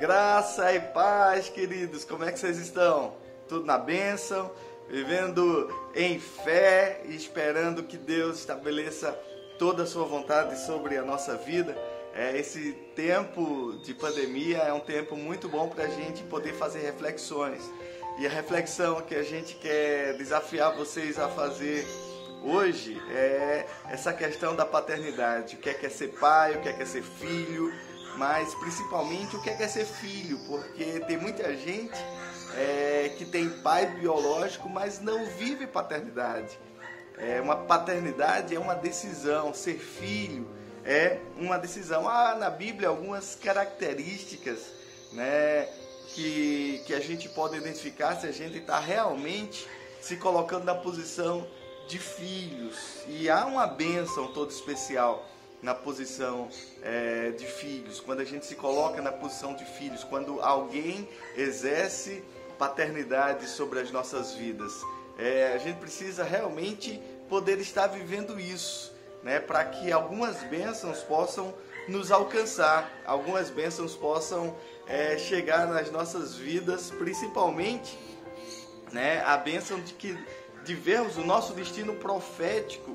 Graça e paz, queridos, como é que vocês estão? Tudo na bênção, vivendo em fé e esperando que Deus estabeleça toda a sua vontade sobre a nossa vida. Esse tempo de pandemia é um tempo muito bom para a gente poder fazer reflexões. E a reflexão que a gente quer desafiar vocês a fazer hoje é essa questão da paternidade. O que é ser pai, o que é ser filho, mas principalmente o que é ser filho, porque tem muita gente que tem pai biológico, mas não vive paternidade. Uma paternidade é uma decisão, ser filho é uma decisão. Há na Bíblia algumas características, né, que a gente pode identificar se a gente está realmente se colocando na posição de filhos. E há uma bênção toda especial na posição de filhos, quando a gente se coloca na posição de filhos, quando alguém exerce paternidade sobre as nossas vidas. A gente precisa realmente poder estar vivendo isso, né, para que algumas bênçãos possam nos alcançar, algumas bênçãos possam chegar nas nossas vidas, principalmente, né, a bênção de vermos o nosso destino profético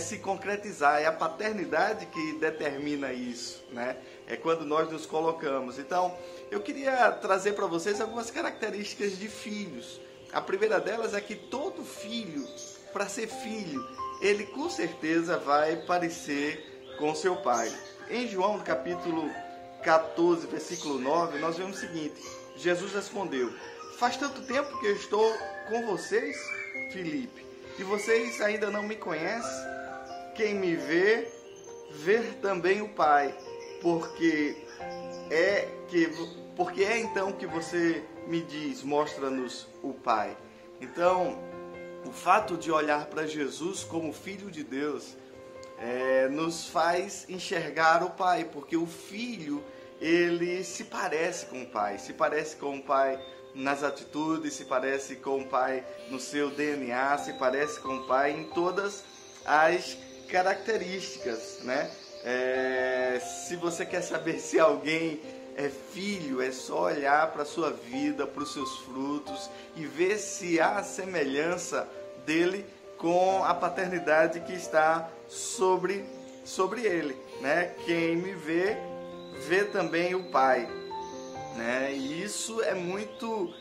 se concretizar. É a paternidade que determina isso, né? É quando nós nos colocamos. Então, eu queria trazer para vocês algumas características de filhos. A primeira delas é que todo filho, para ser filho, ele com certeza vai parecer com seu pai. Em João, capítulo 14, versículo 9, nós vemos o seguinte: Jesus respondeu: faz tanto tempo que eu estou com vocês, Filipe, e vocês ainda não me conhecem? Quem me vê, vê também o Pai, porque é então que você me diz, mostra-nos o Pai. Então, o fato de olhar para Jesus como Filho de Deus nos faz enxergar o Pai, porque o Filho, ele se parece com o Pai, se parece com o Pai nas atitudes, se parece com o Pai no seu DNA, se parece com o Pai em todas as características, né? Se você quer saber se alguém é filho, é só olhar para a sua vida, para os seus frutos e ver se há semelhança dele com a paternidade que está sobre ele, né? Quem me vê, vê também o Pai, né? E isso é muito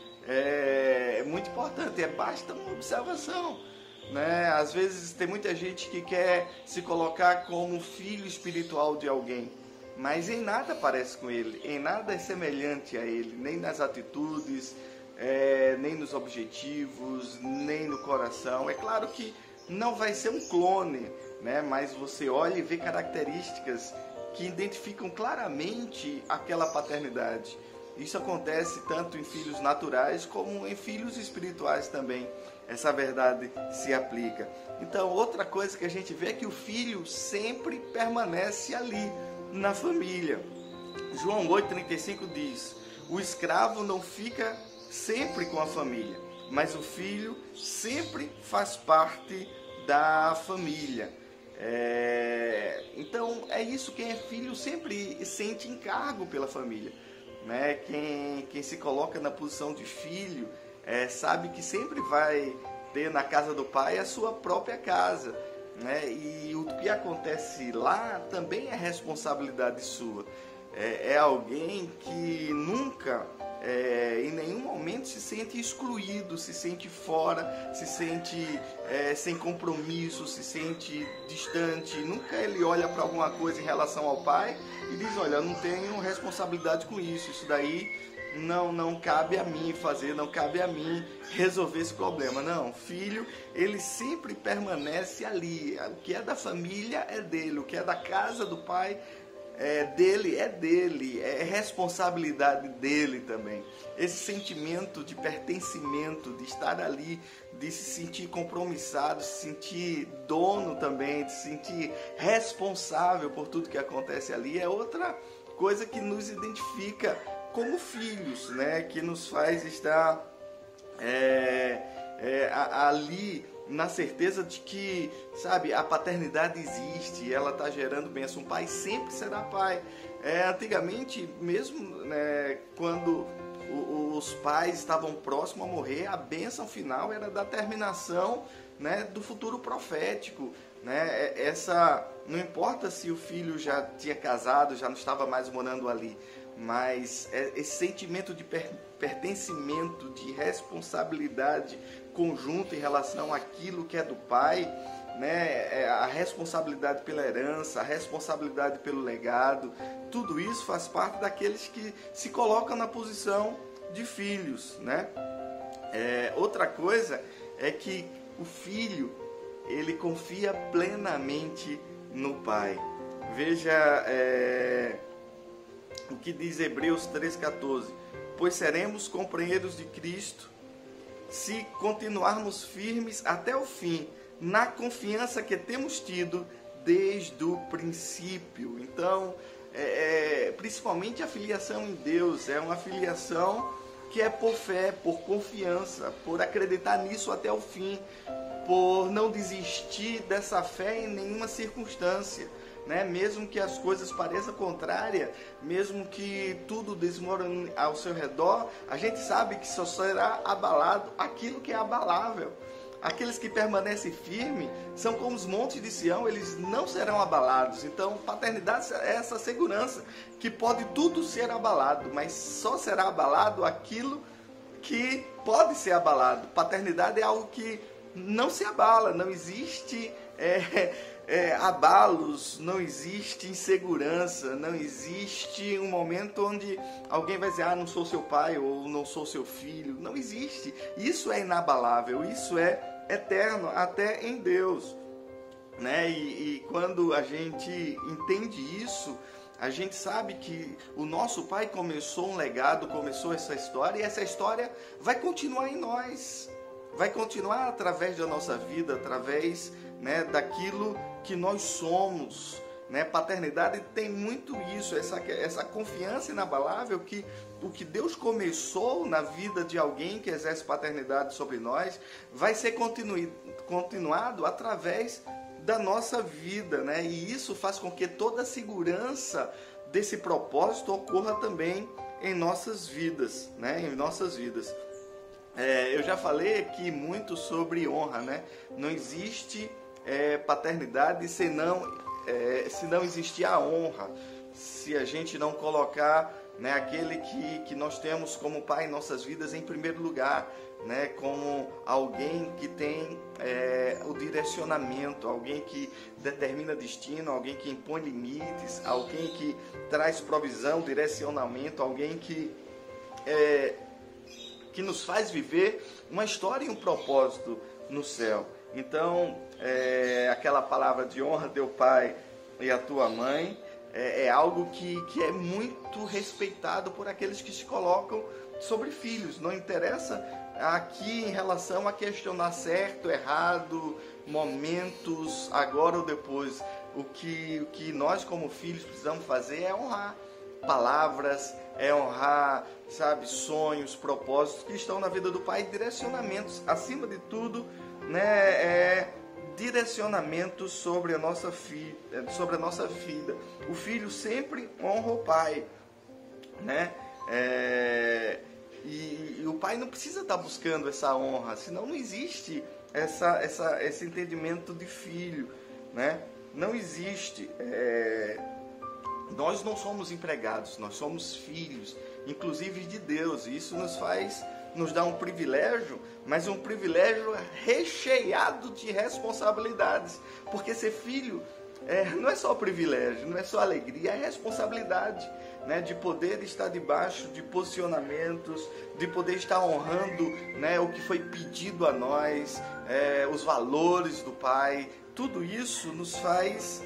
importante, basta uma observação, né? Às vezes tem muita gente que quer se colocar como filho espiritual de alguém, mas em nada parece com ele, em nada é semelhante a ele, nem nas atitudes, nem nos objetivos, nem no coração. É claro que não vai ser um clone, né? Mas você olha e vê características que identificam claramente aquela paternidade. Isso acontece tanto em filhos naturais como em filhos espirituais também. Essa verdade se aplica. Então, outra coisa que a gente vê é que o filho sempre permanece ali, na família. João 8,35 diz: o escravo não fica sempre com a família, mas o filho sempre faz parte da família. Então, é isso, quem é filho sempre sente encargo pela família, né? Quem se coloca na posição de filho sabe que sempre vai ter na casa do pai a sua própria casa, né? E o que acontece lá também é responsabilidade sua. É alguém que nunca, em nenhum momento se sente excluído, se sente fora, se sente sem compromisso, se sente distante. Nunca ele olha para alguma coisa em relação ao pai e diz: olha, eu não tenho responsabilidade com isso, isso daí não cabe a mim fazer, não cabe a mim resolver esse problema. Não, filho, ele sempre permanece ali. O que é da família é dele, o que é da casa do pai é dele, é responsabilidade dele também. Esse sentimento de pertencimento, de estar ali, de se sentir compromissado, de se sentir dono também, de se sentir responsável por tudo que acontece ali, é outra coisa que nos identifica como filhos, né? Que nos faz estar ali na certeza de que, sabe, a paternidade existe, ela está gerando bênção. Um pai sempre será pai. Antigamente, mesmo, né, quando os pais estavam próximos a morrer, a bênção final era da terminação, né, do futuro profético. Né? Não importa se o filho já tinha casado, já não estava mais morando ali, mas esse sentimento de pertencimento, de responsabilidade conjunta em relação àquilo que é do pai, né? A responsabilidade pela herança, a responsabilidade pelo legado, tudo isso faz parte daqueles que se colocam na posição de filhos. Né? Outra coisa é que o filho, ele confia plenamente no pai. Veja o que diz Hebreus 3,14: pois seremos companheiros de Cristo se continuarmos firmes até o fim, na confiança que temos tido desde o princípio. Então, principalmente a filiação em Deus, é uma filiação que é por fé, por confiança, por acreditar nisso até o fim, por não desistir dessa fé em nenhuma circunstância, né? Mesmo que as coisas pareçam contrárias, mesmo que tudo desmorone ao seu redor, a gente sabe que só será abalado aquilo que é abalável. Aqueles que permanecem firmes são como os montes de Sião, eles não serão abalados. Então, paternidade é essa segurança, que pode tudo ser abalado, mas só será abalado aquilo que pode ser abalado. Paternidade é algo que não se abala, não existe abalos, não existe insegurança, não existe um momento onde alguém vai dizer, não sou seu pai ou não sou seu filho. Não existe. Isso é inabalável, isso é eterno até em Deus. Né? E quando a gente entende isso, a gente sabe que o nosso pai começou um legado, começou essa história, e essa história vai continuar em nós. Vai continuar através da nossa vida, através, né, daquilo que nós somos. Né? Paternidade tem muito isso, essa confiança inabalável que o que Deus começou na vida de alguém que exerce paternidade sobre nós vai ser continuado através da nossa vida. Né? E isso faz com que toda a segurança desse propósito ocorra também em nossas vidas. Né? Em nossas vidas. Eu já falei aqui muito sobre honra, né? Não existe paternidade se não existir a honra, se a gente não colocar, né, aquele que nós temos como pai em nossas vidas em primeiro lugar, né, como alguém que tem o direcionamento, alguém que determina destino, alguém que impõe limites, alguém que traz provisão, direcionamento, alguém que nos faz viver uma história e um propósito no céu. Então, aquela palavra de honra teu pai e a tua mãe é algo que é muito respeitado por aqueles que se colocam sobre filhos. Não interessa aqui em relação a questionar certo, errado, momentos, agora ou depois. O que nós como filhos precisamos fazer é honrar palavras, é honrar, sabe, sonhos, propósitos que estão na vida do pai, direcionamentos, acima de tudo, né, direcionamentos sobre a nossa vida. O filho sempre honra o pai, né? E o pai não precisa estar buscando essa honra, senão não existe esse entendimento de filho, né? Não existe. Nós não somos empregados, nós somos filhos, inclusive de Deus. E isso nos dá um privilégio, mas um privilégio recheado de responsabilidades. Porque ser filho não é só privilégio, não é só alegria, é responsabilidade, né? De poder estar debaixo de posicionamentos, de poder estar honrando, né, o que foi pedido a nós, os valores do Pai. Tudo isso nos faz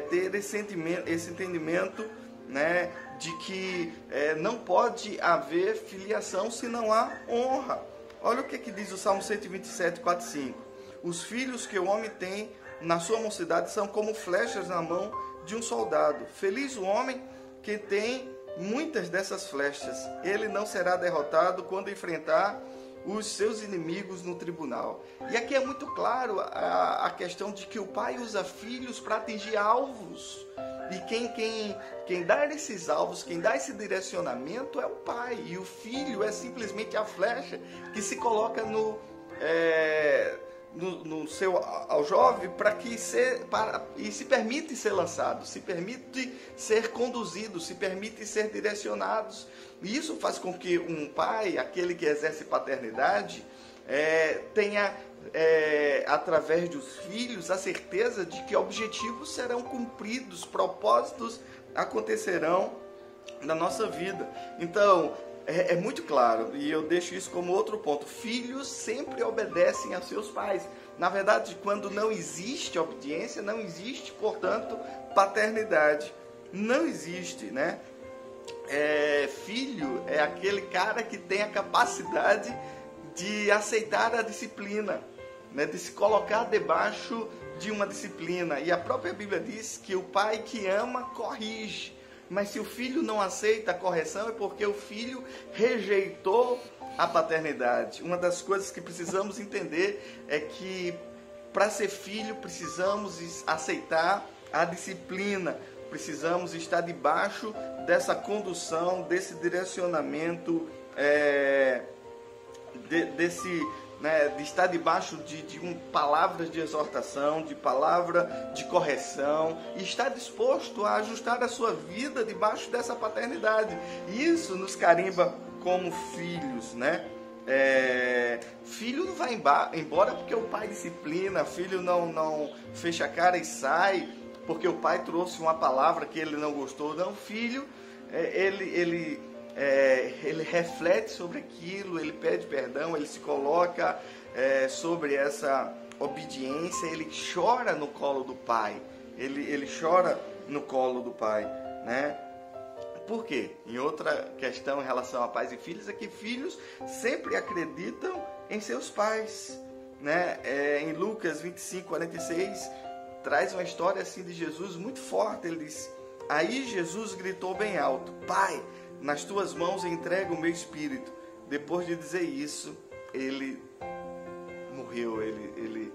ter esse entendimento, né, de que não pode haver filiação se não há honra. Olha o que diz o Salmo 127, 4 e 5. Os filhos que o homem tem na sua mocidade são como flechas na mão de um soldado. Feliz o homem que tem muitas dessas flechas. Ele não será derrotado quando enfrentar os seus inimigos no tribunal. E aqui é muito claro a questão de que o pai usa filhos para atingir alvos. E quem dá esses alvos, quem dá esse direcionamento é o pai. E o filho é simplesmente a flecha que se coloca no seu aljove e se permite ser lançado, se permite ser conduzido, se permite ser direcionado. E isso faz com que um pai, aquele que exerce paternidade, tenha, através dos filhos, a certeza de que objetivos serão cumpridos, propósitos acontecerão na nossa vida. Então, é muito claro, e eu deixo isso como outro ponto: filhos sempre obedecem a seus pais. Na verdade, quando não existe obediência, não existe, portanto, paternidade. Não existe, né? Filho é aquele cara que tem a capacidade de aceitar a disciplina, né? De se colocar debaixo de uma disciplina. E a própria Bíblia diz que o pai que ama corrige. Mas se o filho não aceita a correção, é porque o filho rejeitou a paternidade. Uma das coisas que precisamos entender é que, para ser filho, precisamos aceitar a disciplina. Precisamos estar debaixo dessa condução, desse direcionamento, de estar debaixo de palavras de exortação, de palavra de correção, e estar disposto a ajustar a sua vida debaixo dessa paternidade. Isso nos carimba como filhos, né? Filho não vai embora porque o pai disciplina, filho não fecha a cara e sai porque o pai trouxe uma palavra que ele não gostou. Não, filho, ele reflete sobre aquilo, ele pede perdão, ele se coloca sobre essa obediência, ele chora no colo do pai, ele chora no colo do pai, né? Por quê? Em outra questão em relação a pais e filhos, é que filhos sempre acreditam em seus pais, né? Em Lucas 25:46, traz uma história assim de Jesus muito forte. Ele diz: aí Jesus gritou bem alto: Pai, nas tuas mãos entrego o meu espírito. Depois de dizer isso, ele morreu, ele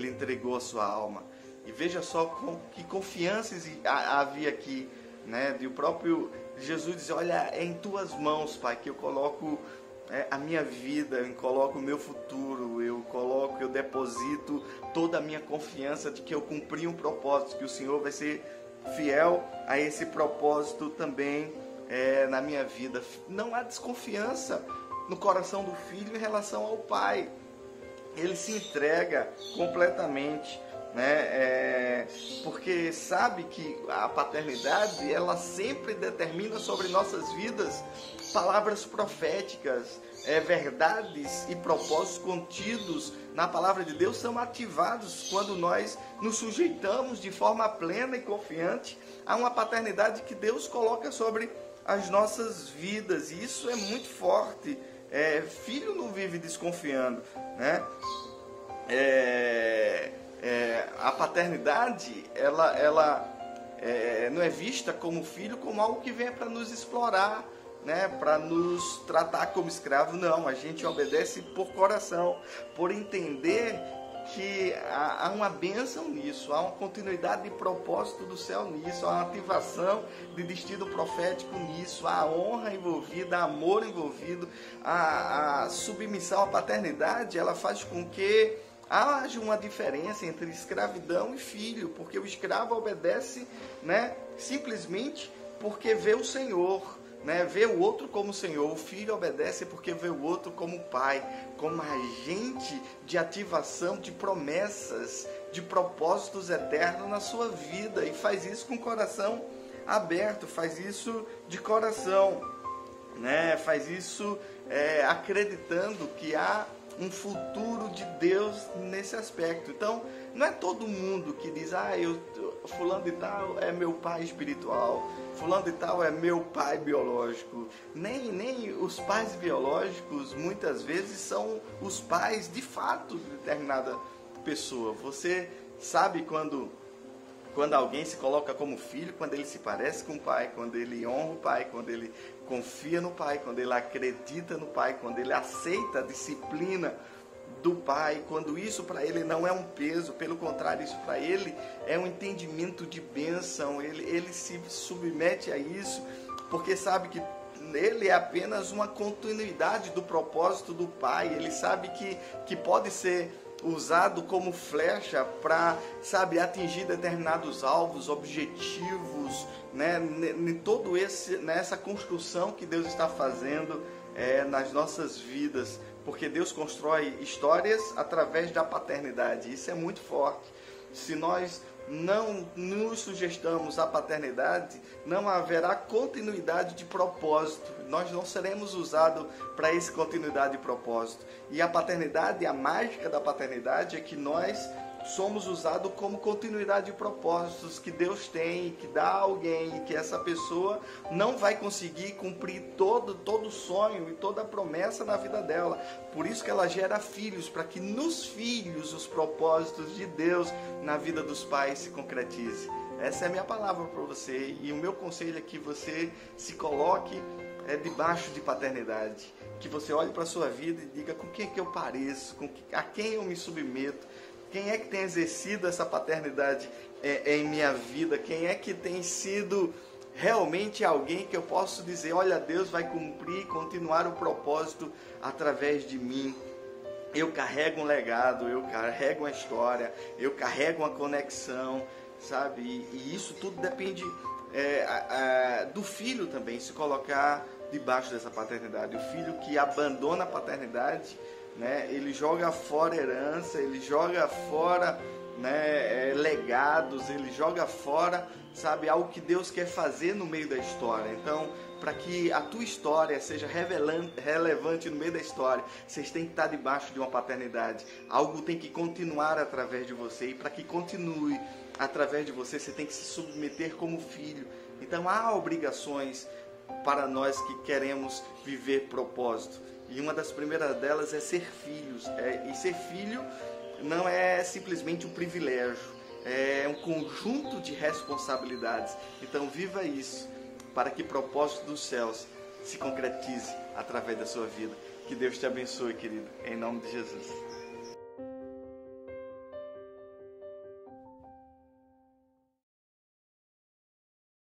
entregou a sua alma. E veja só que confiança havia aqui, né? De o próprio Jesus dizer: olha, é em tuas mãos, Pai, que eu coloco a minha vida, eu coloco o meu futuro, eu deposito toda a minha confiança de que eu cumpri um propósito, que o Senhor vai ser fiel a esse propósito também na minha vida. Não há desconfiança no coração do filho em relação ao pai. Ele se entrega completamente, né? Porque sabe que a paternidade, ela sempre determina sobre nossas vidas palavras proféticas, verdades e propósitos contidos na palavra de Deus são ativados quando nós nos sujeitamos de forma plena e confiante a uma paternidade que Deus coloca sobre as nossas vidas. E isso é muito forte. Filho não vive desconfiando, né? A paternidade, ela não é vista como filho, como algo que vem para nos explorar, né? Para nos tratar como escravo. Não, a gente obedece por coração, por entender que há uma bênção nisso, há uma continuidade de propósito do céu nisso, há uma ativação de destino profético nisso, há honra envolvida, há amor envolvido, a submissão à paternidade, ela faz com que haja uma diferença entre escravidão e filho, porque o escravo obedece, né, simplesmente porque vê o Senhor, né, vê o outro como Senhor. O filho obedece porque vê o outro como pai, como agente de ativação de promessas, de propósitos eternos na sua vida, e faz isso com o coração aberto, faz isso de coração, né, faz isso acreditando que há um futuro de Deus nesse aspecto. Então, não é todo mundo que diz: fulano de tal é meu pai espiritual, fulano de tal é meu pai biológico. Nem os pais biológicos muitas vezes são os pais de fato de determinada pessoa. Você sabe quando Quando alguém se coloca como filho, quando ele se parece com o pai, quando ele honra o pai, quando ele confia no pai, quando ele acredita no pai, quando ele aceita a disciplina do pai, quando isso para ele não é um peso, pelo contrário, isso para ele é um entendimento de bênção, ele se submete a isso, porque sabe que ele é apenas uma continuidade do propósito do pai, ele sabe que pode ser usado como flecha para, sabe, atingir determinados alvos, objetivos, né, nessa construção que Deus está fazendo nas nossas vidas, porque Deus constrói histórias através da paternidade, isso é muito forte. Se nós não nos sujeitamos à paternidade, não haverá continuidade de propósito. Nós não seremos usados para essa continuidade de propósito. E a paternidade, a mágica da paternidade é que nós somos usados como continuidade de propósitos que Deus tem, que dá a alguém, que essa pessoa não vai conseguir cumprir todo o sonho e toda a promessa na vida dela. Por isso que ela gera filhos, para que nos filhos os propósitos de Deus na vida dos pais se concretize. Essa é a minha palavra para você, e o meu conselho é que você se coloque debaixo de paternidade, que você olhe para a sua vida e diga: com quem é que eu pareço, a quem eu me submeto, quem é que tem exercido essa paternidade em minha vida, quem é que tem sido realmente alguém que eu posso dizer: olha, Deus vai cumprir, continuar o propósito através de mim. Eu carrego um legado, eu carrego uma história, eu carrego uma conexão, sabe? E isso tudo depende do filho também se colocar debaixo dessa paternidade. O filho que abandona a paternidade, né, ele joga fora herança, ele joga fora, né, legados, ele joga fora, sabe, algo que Deus quer fazer no meio da história. Então, para que a tua história seja relevante no meio da história, vocês têm que estar debaixo de uma paternidade. Algo tem que continuar através de você, e para que continue através de você, você tem que se submeter como filho. Então, há obrigações para nós que queremos viver propósito. E uma das primeiras delas é ser filhos. E ser filho não é simplesmente um privilégio, é um conjunto de responsabilidades. Então viva isso, para que o propósito dos céus se concretize através da sua vida. Que Deus te abençoe, querido, em nome de Jesus.